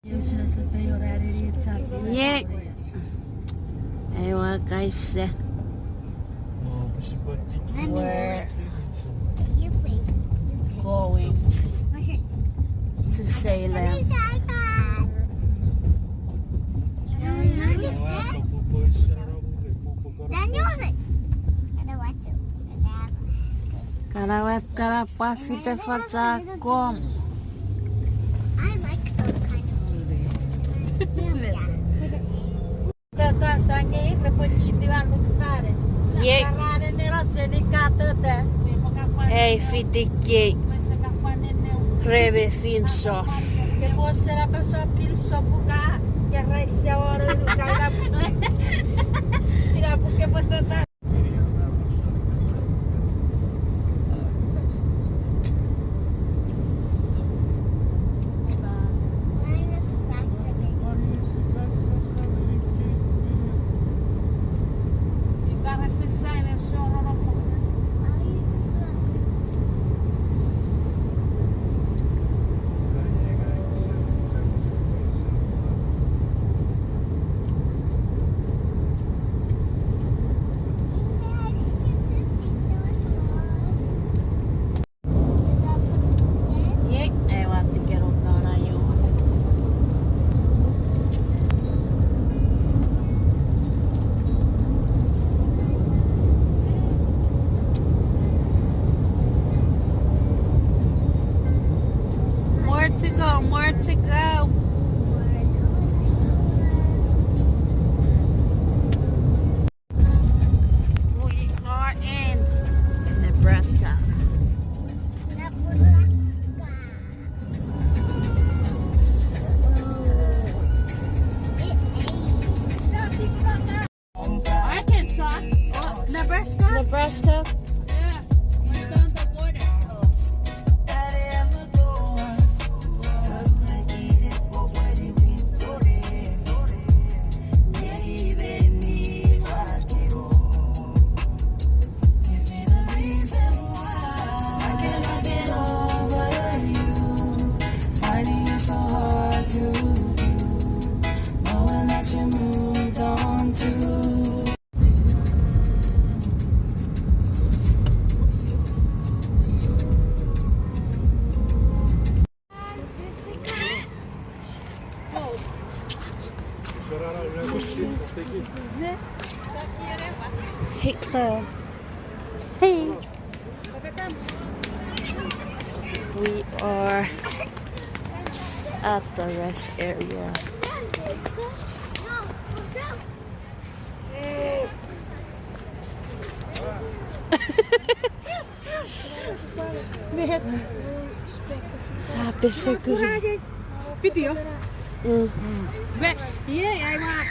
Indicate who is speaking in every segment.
Speaker 1: Yeah. Ewa guys, we're going to Salem. Kala web kala pafite faca kom.
Speaker 2: I like those kind of
Speaker 3: Tata sange repotiti vanno fare.
Speaker 1: Yeah.
Speaker 3: Parlare nella zenicata te.
Speaker 1: Hei fitikki reve finso.
Speaker 3: Che fosse la passocchi di soppuca. Che resti a ora di caira. Mira perché patata.
Speaker 1: More to go. We are in Nebraska.
Speaker 3: Arkansas. Nebraska.
Speaker 1: Nebraska.
Speaker 3: Yeah. We're down the border.
Speaker 1: Hey, Carl. Hey. We are at the rest area. Happy security.
Speaker 3: Video.
Speaker 1: Mm.
Speaker 3: Yeah, I want.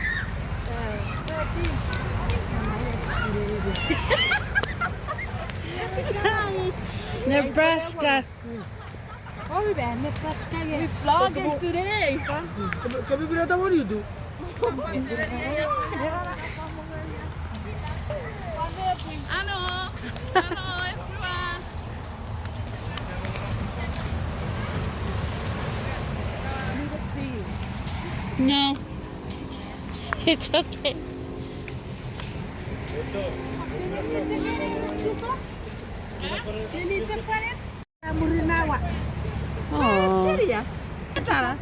Speaker 1: Nebraska.
Speaker 3: Oh, man, Nebraska. We're vlogging today.
Speaker 4: What do you do?
Speaker 3: Hello. Hello, everyone.
Speaker 1: No. It's okay. Oh.
Speaker 3: Seria? Cara.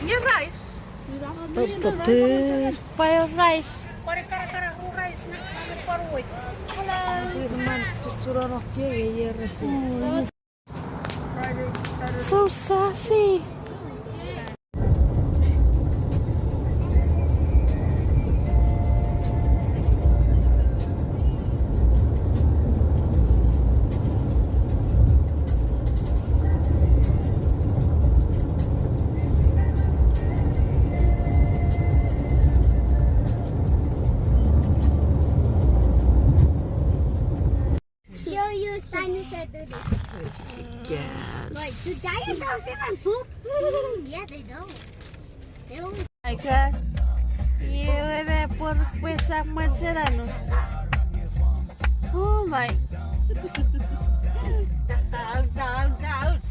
Speaker 3: Ini rice.
Speaker 1: Betul. Pile rice. So sassy. Yes.
Speaker 2: Do dinosaurs even poop? Yeah, they don't. They only.
Speaker 1: My God. Yeah, por pesar mancherano. Oh my.
Speaker 3: Down, down, down.